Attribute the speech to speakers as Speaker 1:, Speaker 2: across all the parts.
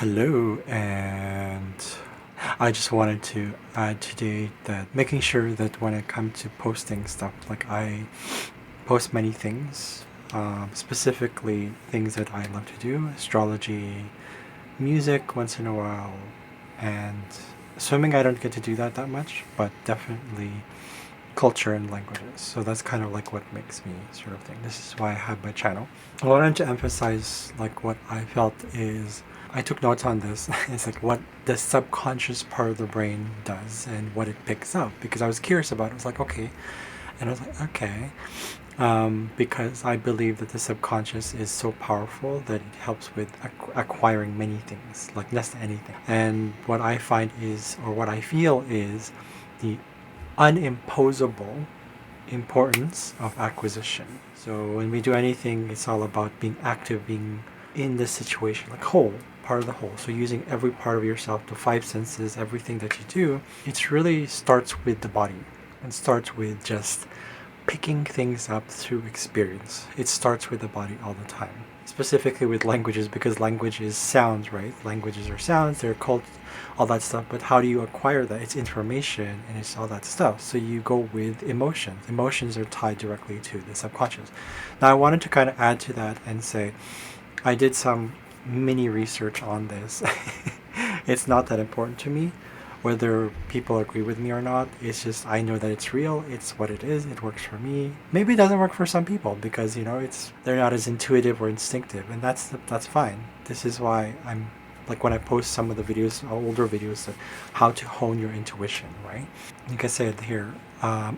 Speaker 1: Hello, and I just wanted to add today that making sure that when it comes to posting stuff, like I post many things, specifically things that I love to do, astrology, music once in a while, and swimming. I don't get to do that much, but definitely culture and languages. So that's kind of like what makes me sort of thing. This is why I have my channel. I wanted to emphasize like what I felt is I took notes on this. It's like what the subconscious part of the brain does and what it picks up because I was curious about it. I was like, okay. And I was like, okay. Because I believe that the subconscious is so powerful that it helps with acquiring many things, like just anything. And what I find is, or what I feel is, the unimposable importance of acquisition. So when we do anything, it's all about being active, being in the situation, like whole, part of the whole. So using every part of yourself, the five senses, everything that you do, it really starts with the body and starts with just picking things up through experience. It starts with the body all the time. Specifically with languages, because language is sounds, right? Languages are sounds, they're called all that stuff, but how do you acquire that? It's information and it's all that stuff. So you go with emotions. Emotions are tied directly to the subconscious. Now I wanted to kind of add to that and say I did some mini research on this. It's not that important to me whether people agree with me or not. It's just I know that it's real, it's what it is, it works for me. Maybe it doesn't work for some people because it's they're not as intuitive or instinctive, and that's fine. This is why I'm like when I post some of the videos, older videos, of how to hone your intuition, right? Like I said here,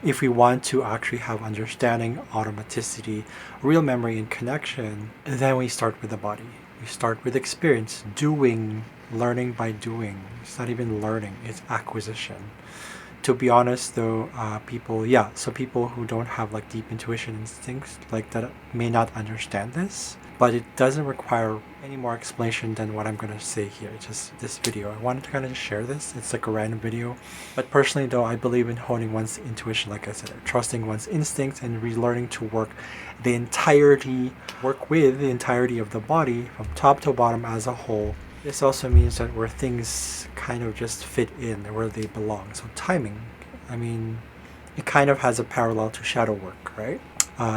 Speaker 1: if we want to actually have understanding, automaticity, real memory, and connection, then we start with the body. We start with experience, doing, learning by doing. It's not even learning, it's acquisition. To be honest though, so people who don't have like deep intuition instincts like that may not understand this, but it doesn't require any more explanation than what I'm going to say here. Just this video, I wanted to kind of just share this. It's like a random video, but personally though, I believe in honing one's intuition, like I said, trusting one's instincts and relearning to work with the entirety of the body from top to bottom as a whole. This also means that where things kind of just fit in where they belong. So timing, I mean, it kind of has a parallel to shadow work, right?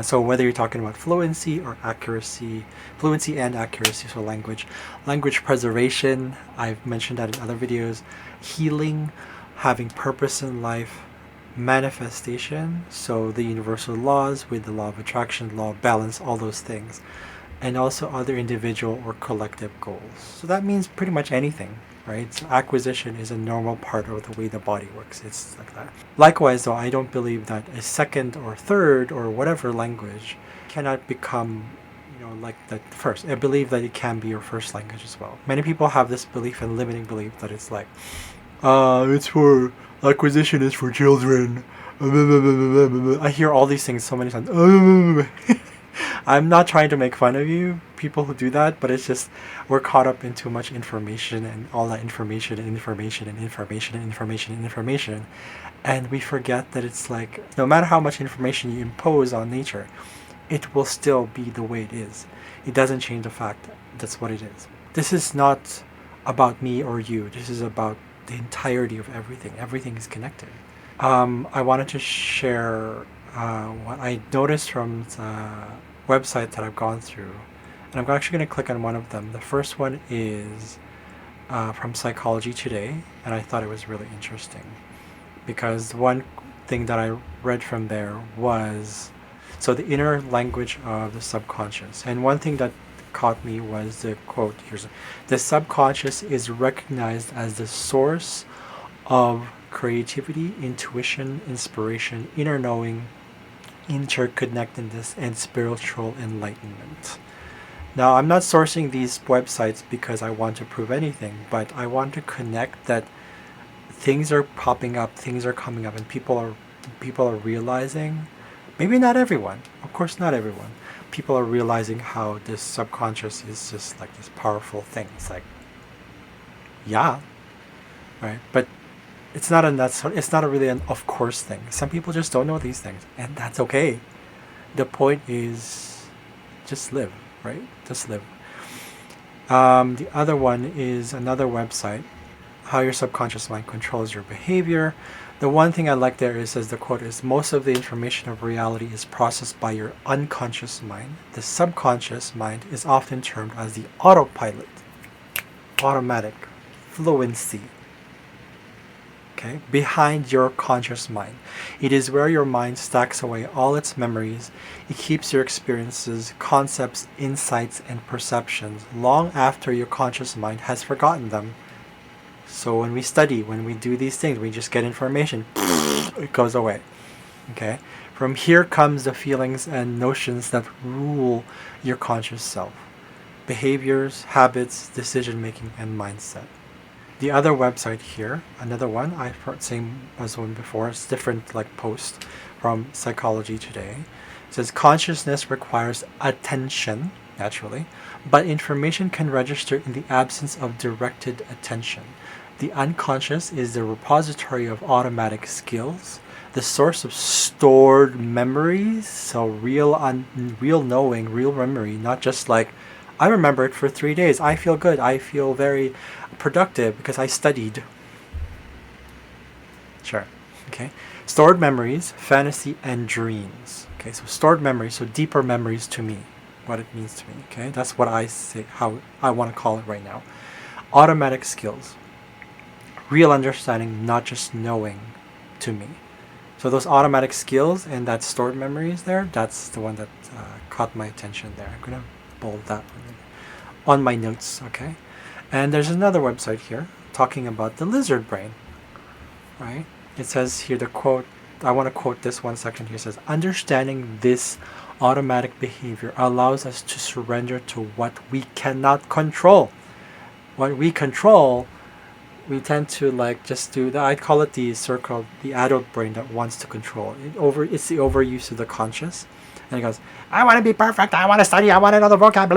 Speaker 1: So whether you're talking about fluency or accuracy, fluency and accuracy, so language preservation, I've mentioned that in other videos, healing, having purpose in life, manifestation, so the universal laws with the law of attraction, law of balance, all those things, and also other individual or collective goals. So that means pretty much anything, right? So acquisition is a normal part of the way the body works. It's like that. Likewise, though, I don't believe that a second or third or whatever language cannot become, like that first. I believe that it can be your first language as well. Many people have this belief and limiting belief that it's like, it's for acquisition is for children. I hear all these things so many times. I'm not trying to make fun of you, people who do that, but it's just we're caught up in too much information and all that information and information and information and information and information. And we forget that it's like no matter how much information you impose on nature, it will still be the way it is. It doesn't change the fact that that's what it is. This is not about me or you. This is about the entirety of everything. Everything is connected. I wanted to share what I noticed from the website that I've gone through. And I'm actually going to click on one of them. The first one is from Psychology Today, and I thought it was really interesting because one thing that I read from there was the inner language of the subconscious. And one thing that caught me was the quote here's the subconscious is recognized as the source of creativity, intuition, inspiration, inner knowing, interconnectedness, and spiritual enlightenment. Now, I'm not sourcing these websites because I want to prove anything, but I want to connect that things are popping up, things are coming up, and people are realizing. Maybe not everyone, of course, not everyone. People are realizing how this subconscious is just like this powerful thing. It's like, yeah, right, but it's not a really an of course thing. Some people just don't know these things, and that's okay. The point is just live, right? Just live. The other one is another website, How Your Subconscious Mind Controls Your Behavior. The one thing I like there is, says the quote is, most of the information of reality is processed by your unconscious mind. The subconscious mind is often termed as the autopilot, automatic, fluency, okay, behind your conscious mind. It is where your mind stacks away all its memories. It keeps your experiences, concepts, insights, and perceptions long after your conscious mind has forgotten them. So when we study, when we do these things, we just get information, it goes away. Okay? From here comes the feelings and notions that rule your conscious self. Behaviors, habits, decision making, and mindset. The other website here, another one, I've heard same as one before, it's different like post from Psychology Today. It says consciousness requires attention, naturally, but information can register in the absence of directed attention. The unconscious is the repository of automatic skills, the source of stored memories, so real knowing, real memory, not just like, I remember it for 3 days, I feel good, I feel very productive because I studied. Sure. Okay. Stored memories, fantasy, and dreams. Okay, so stored memories, so deeper memories to me, what it means to me. Okay, that's what I say, how I want to call it right now. Automatic skills, real understanding, not just knowing to me. So those automatic skills and that stored memories there, that's the one that caught my attention there. I'm going to bold that one on my notes, okay? And there's another website here talking about the lizard brain, right? It says here, the quote, I want to quote this one section here, says, understanding this automatic behavior allows us to surrender to what we cannot control. What we control, we tend to like just do that. I call it the circle, the adult brain that wants to control. It's the overuse of the conscious. And it goes, I want to be perfect, I want to study, I want another vocab,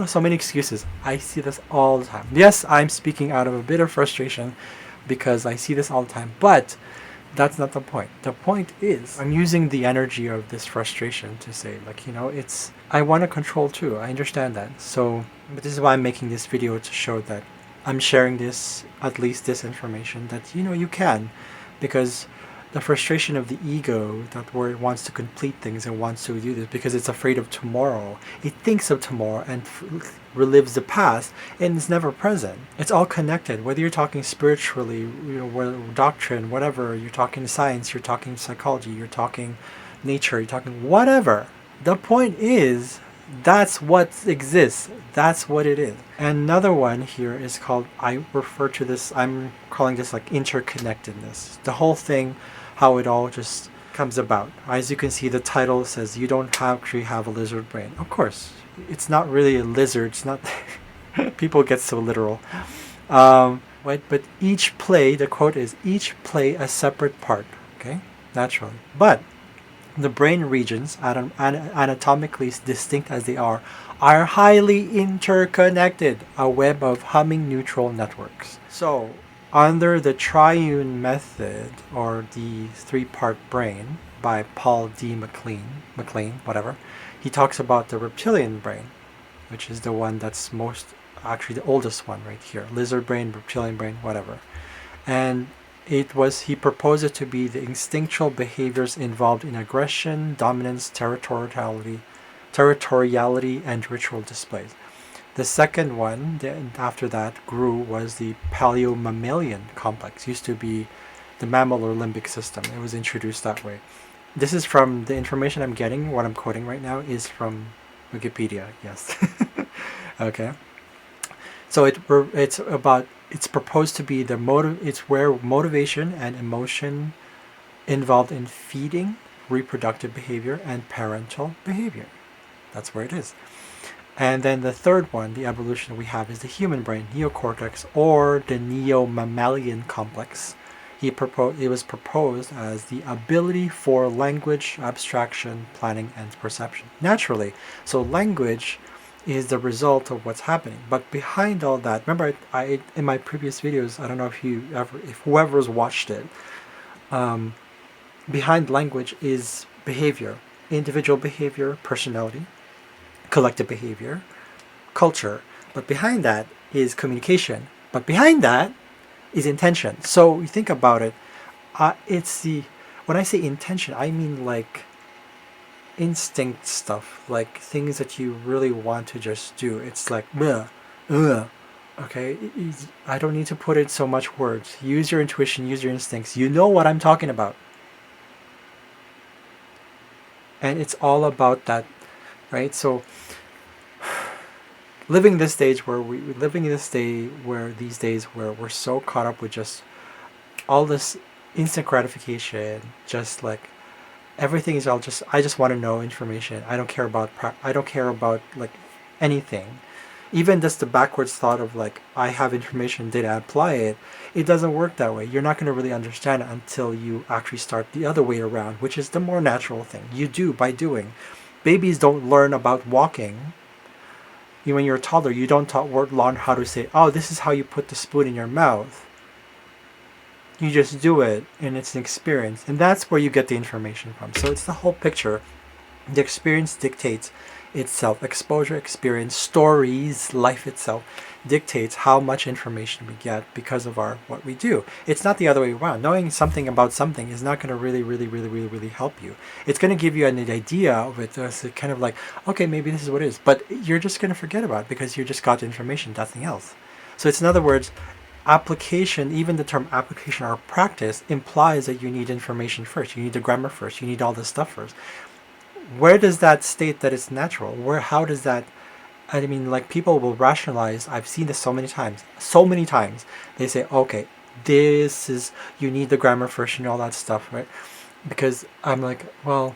Speaker 1: so many excuses. I see this all the time. Yes, I'm speaking out of a bit of frustration because I see this all the time, but that's not the point. The point is, I'm using the energy of this frustration to say, like, it's, I want to control too. I understand that. So, but this is why I'm making this video, to show that I'm sharing this, at least this information, that, you can, because the frustration of the ego, that where it wants to complete things and wants to do this because it's afraid of tomorrow. It thinks of tomorrow and relives the past, and it's never present. It's all connected. Whether you're talking spiritually, doctrine, whatever, you're talking science, you're talking psychology, you're talking nature, you're talking whatever. The point is, that's what exists. That's what it is. And another one here is called, I refer to this, I'm calling this like interconnectedness. The whole thing, how it all just comes about. As you can see, the title says you don't actually have a lizard brain. Of course, it's not really a lizard. It's not. People get so literal. Right? But each play, the quote is, each play a separate part. Okay, naturally. But the brain regions, anatomically distinct as they are highly interconnected, a web of humming neural networks. So, under the triune method, or the three-part brain, by Paul D. MacLean, whatever, he talks about the reptilian brain, which is the one that's actually the oldest one right here. Lizard brain, reptilian brain, whatever. And he proposed it to be the instinctual behaviors involved in aggression, dominance, territoriality, and ritual displays. The second one, after that, was the paleo-mammalian complex. Used to be the mammal or limbic system. It was introduced that way. This is from the information I'm getting. What I'm quoting right now is from Wikipedia. Yes. Okay. So it's proposed to be it's where motivation and emotion involved in feeding, reproductive behavior, and parental behavior. That's where it is. And then the third one, the evolution we have, is the human brain, neocortex, or the neo-mammalian complex. It was proposed as the ability for language, abstraction, planning, and perception. Naturally, so language is the result of what's happening. But behind all that, remember, I in my previous videos, I don't know if whoever's watched it, behind language is behavior, individual behavior, personality, collective behavior, culture, but behind that is communication, but behind that is intention. So you think about it, it's the when I say intention, I mean like instinct stuff, like things that you really want to just do. It's like, okay, I don't need to put in so much words. Use your intuition, use your instincts. You know what I'm talking about. And it's all about that, right? So living this stage where living in this day where these days where we're so caught up with just all this instant gratification, just like everything is all just I just want to know information. I don't care about like anything. Even just the backwards thought of like I have information, did I apply it? It doesn't work that way. You're not going to really understand it until you actually start the other way around, which is the more natural thing. You do by doing. Babies don't learn about walking. When you're a toddler, you don't learn how to say, oh, this is how you put the spoon in your mouth. You just do it, and it's an experience. And that's where you get the information from. So it's the whole picture. The experience dictates itself. Exposure, experience, stories, life itself dictates how much information we get because of what we do. It's not the other way around. Knowing something about something is not going to really help you. It's going to give you an idea of it. It's kind of like, okay, maybe this is what it is. But you're just going to forget about it because you just got information, nothing else. So it's, in other words, application, even the term application or practice implies that you need information first. You need the grammar first. You need all this stuff first. Where does that state that it's natural? How does that, I mean, like people will rationalize, I've seen this so many times. They say, okay, you need the grammar first and all that stuff, right? Because I'm like, well,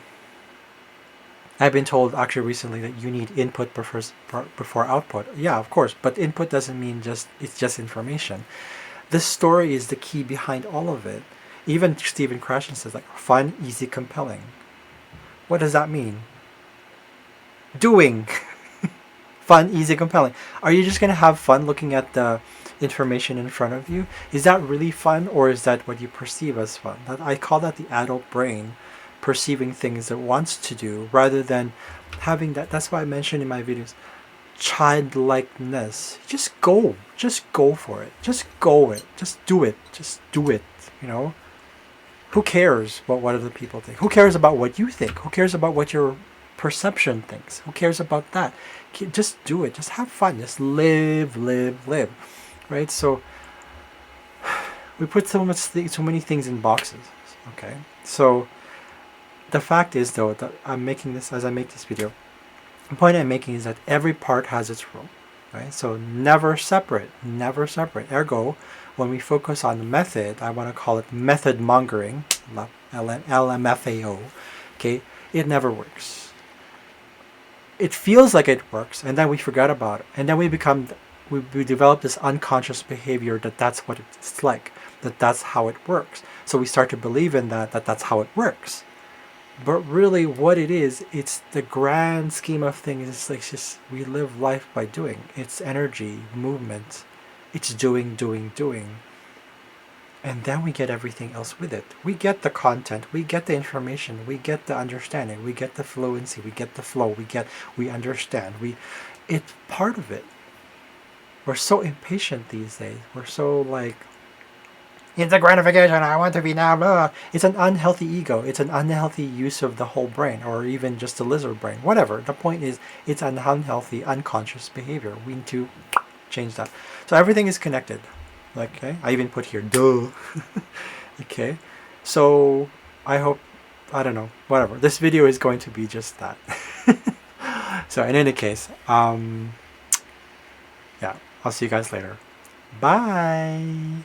Speaker 1: I've been told actually recently that you need input before output. Yeah, of course, but input doesn't mean it's just information. The story is the key behind all of it. Even Stephen Krashen says like fun, easy, compelling. What does that mean? Doing. Fun, easy, compelling. Are you just going to have fun looking at the information in front of you? Is that really fun, or is that what you perceive as fun? I call that the adult brain perceiving things it wants to do rather than having that. That's why I mentioned in my videos childlikeness. Just go for it. Just do it. Who cares about what other people think? Who cares about what you think? Who cares about what your perception thinks? Who cares about that? Just do it. Just have fun. Just live. Right? So we put so many things in boxes. Okay. So the fact is, though, that as I make this video, the point I'm making is that every part has its role. Right? So never separate. Ergo, when we focus on the method, I want to call it method mongering, LMFAO. Okay, it never works. It feels like it works, and then we forget about it, and then we develop this unconscious behavior that's what it's like, that's how it works. So we start to believe in that's how it works. But really what it is, it's the grand scheme of things. It's like just we live life by doing. It's energy, movement. It's doing. And then we get everything else with it. We get the content, we get the information, we get the understanding, we get the fluency, we get the flow, we understand. It's part of it. We're so impatient these days. We're so like, it's a gratification, I want to be now, blah. It's an unhealthy ego. It's an unhealthy use of the whole brain, or even just the lizard brain. Whatever. The point is, it's an unhealthy, unconscious behavior. We need to change that. So everything is connected. Okay? I even put here, duh. Okay? So, I hope, I don't know, whatever. This video is going to be just that. So, in any case, yeah, I'll see you guys later. Bye!